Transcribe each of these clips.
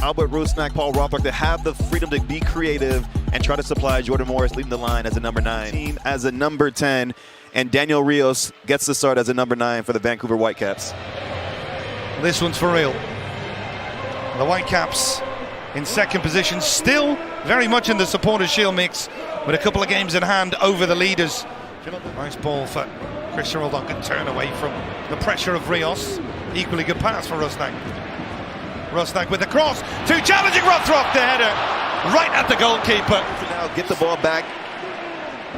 Albert Rusnak, Paul Rothrock to have the freedom to be creative and try to supply Jordan Morris leading the line as a number 9. Team as a number 10, and Daniel Rios gets the start as a number 9 for the Vancouver Whitecaps. This one's for real. The Whitecaps in second position, still very much in the Supporters' Shield mix, with a couple of games in hand over the leaders. Nice ball for Christian Roldan, good turn away from the pressure of Rios. Equally good pass for Rusnak. Rusnak with the cross, too challenging, Rothrock the header, right at the goalkeeper. Now get the ball back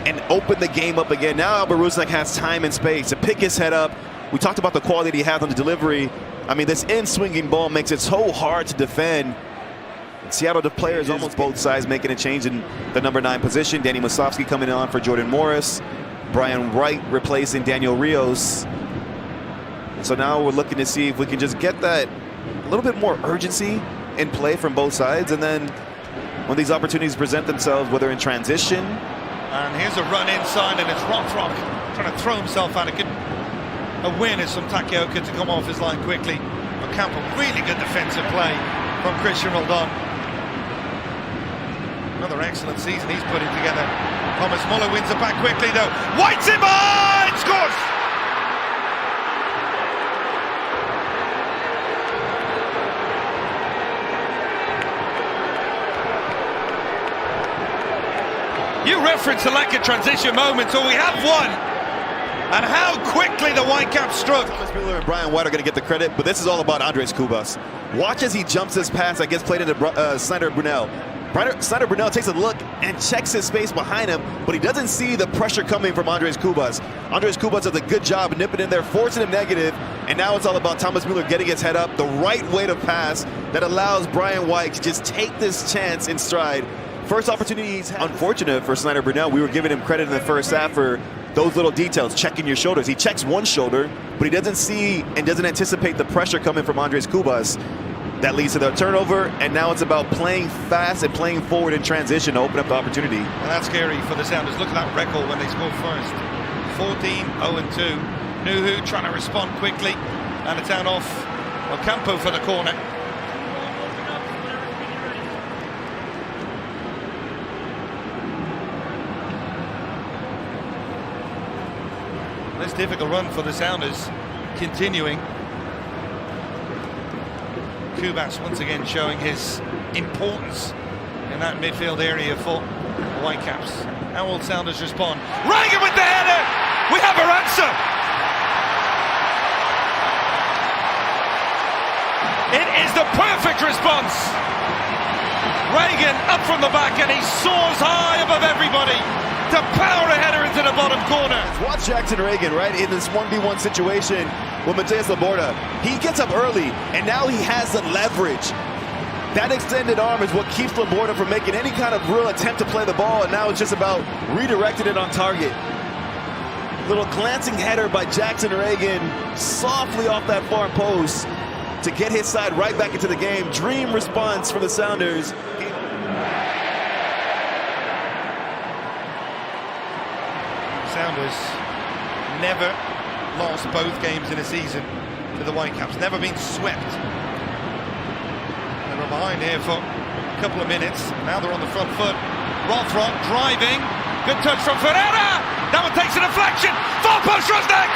and open the game up again. Now Albert Rusnak has time and space to pick his head up. We talked about the quality he has on the delivery. I mean, this in-swinging ball makes it so hard to defend. Seattle, the players almost both sides making a change in the number 9 position. Danny Musovski coming on for Jordan Morris. Brian Wright replacing Daniel Rios. So now we're looking to see if we can just get that a little bit more urgency in play from both sides. And then when these opportunities present themselves, whether in transition. And here's a run inside, and it's Rothrock trying to throw himself at it. Awareness from Takeoka to come off his line quickly. Ocampo, really good defensive play from Christian Roldan. Another excellent season he's putting together. Thomas Muller wins it back quickly though. White's in behind! Scores! You reference the lack of transition moments, so we have one. And how quickly the Whitecaps struck. Thomas Muller and Brian White are going to get the credit, but this is all about Andres Cubas. Watch as he jumps this pass that gets played into Snyder Brunel. Snyder Brunel takes a look and checks his space behind him, but he doesn't see the pressure coming from Andres Cubas. Andres Cubas does a good job nipping in there, forcing him negative, and now it's all about Thomas Muller getting his head up, the right way to pass that allows Brian White to just take this chance in stride. First opportunity he's had. Unfortunate for Snyder Brunel. We were giving him credit in the first half for those little details, checking your shoulders. He checks one shoulder, but he doesn't see and doesn't anticipate the pressure coming from Andres Cubas. That leads to the turnover, and now it's about playing fast and playing forward in transition to open up the opportunity. And that's scary for the Sounders. Look at that record when they scored first. 14-0-2. Nuhu trying to respond quickly, and it's out off Ocampo for the corner. This difficult run for the Sounders continuing. Cubas once again showing his importance in that midfield area for the Whitecaps. How will Sounders respond? Reagan with the header! We have our answer! It is the perfect response! Reagan up from the back, and he soars high above everybody to power a header into the bottom corner. Watch Jackson Reagan, right, in this 1v1 situation with Mateus Laborda. He gets up early, and now he has the leverage. That extended arm is what keeps Laborda from making any kind of real attempt to play the ball, and now it's just about redirecting it on target. Little glancing header by Jackson Reagan, softly off that far post to get his side right back into the game. Dream response from the Sounders. Sounders never lost both games in a season to the Whitecaps, never been swept. They were behind here for a couple of minutes, now they're on the front foot. Rothrock driving, good touch from Ferreira, that one takes a deflection, far post Rusnak,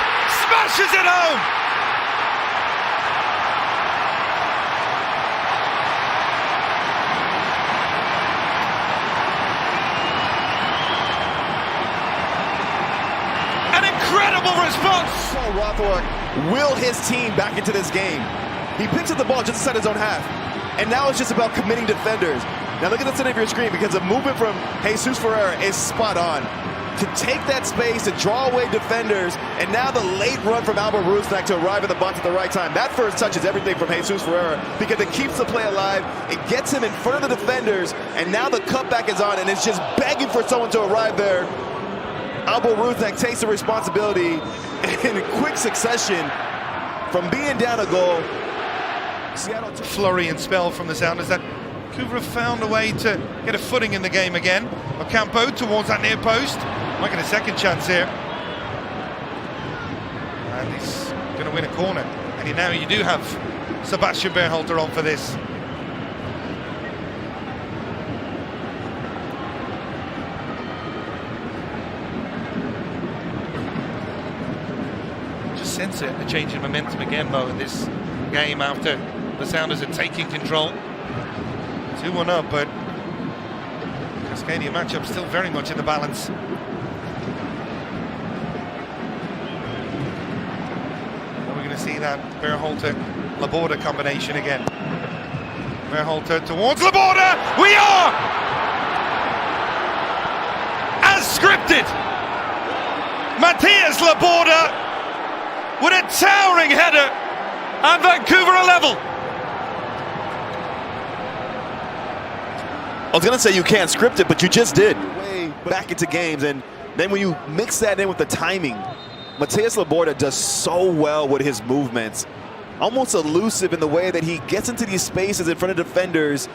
smashes it home! Incredible response! Paul Rothrock will his team back into this game. He picks up the ball just inside his own half, and now it's just about committing defenders. Now look at the center of your screen, because the movement from Jesus Ferreira is spot on. To take that space, to draw away defenders, and now the late run from Albert Rusnak to arrive at the box at the right time. That first touch is everything from Jesus Ferreira, because it keeps the play alive, it gets him in front of the defenders, and now the cutback is on, and it's just begging for someone to arrive there. Albert Rusnak takes the responsibility in quick succession from being down a goal. Seattle flurry and spell from the Sounders. That Vancouver have found a way to get a footing in the game again. Ocampo towards that near post. Might get a second chance here. And he's going to win a corner. And now you do have Sebastian Berhalter on for this. sense a change in momentum again, Mo, in this game after the Sounders are taking control. 2-1 up, but Cascadia matchup still very much in the balance. And we're going to see that Laborda combination again. Berhalter towards Laborda. We are as scripted. Matthias Laborda with a towering header, and Vancouver are level. I was going to say you can't script it, but you just did. Way back into games, and then when you mix that in with the timing, Matthias Laborda does so well with his movements. Almost elusive in the way that he gets into these spaces in front of defenders.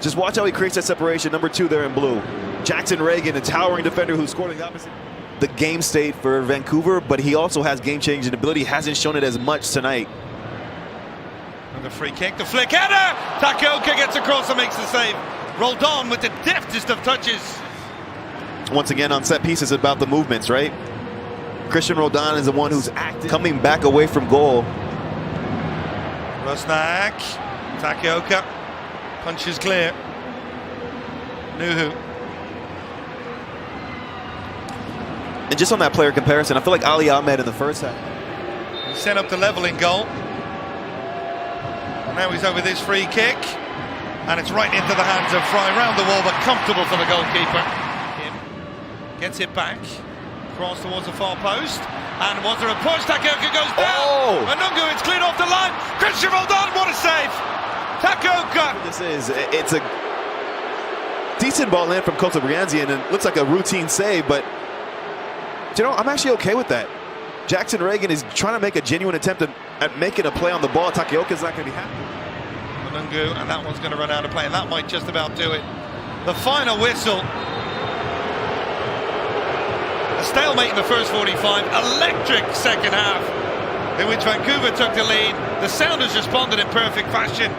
Just watch how he creates that separation. Number 2 there in blue. Jackson Reagan, a towering defender who's scored in the opposite. The game state for Vancouver, but he also has game-changing ability. Hasn't shown it as much tonight. And the free kick, the flick header! Takaoka gets across and makes the save. Rolled on with the deftest of touches. Once again, on set pieces, about the movements, right? Christian Roldan is the one who's coming back away from goal. Rusnak, Takaoka, punches clear. Nuhu. And just on that player comparison, I feel like Ali Ahmed in the first half. He set up the leveling goal. And now he's over this free kick. And it's right into the hands of Fry, round the wall, but comfortable for the goalkeeper. Gets it back. Cross towards the far post. And was there a push? Takaoka goes down. Oh! Anungu, it's cleared off the line. Christian Roldan, what a save! Takaoka! It's a decent ball in from Cotobrianzi, and it looks like a routine save, but you know, I'm actually okay with that. Jackson Reagan is trying to make a genuine attempt at making a play on the ball. Takaoka's not going to be happy. Anungu, and that one's going to run out of play, and that might just about do it. The final whistle. A stalemate in the first 45, electric second half in which Vancouver took the lead. The Sounders responded in perfect fashion.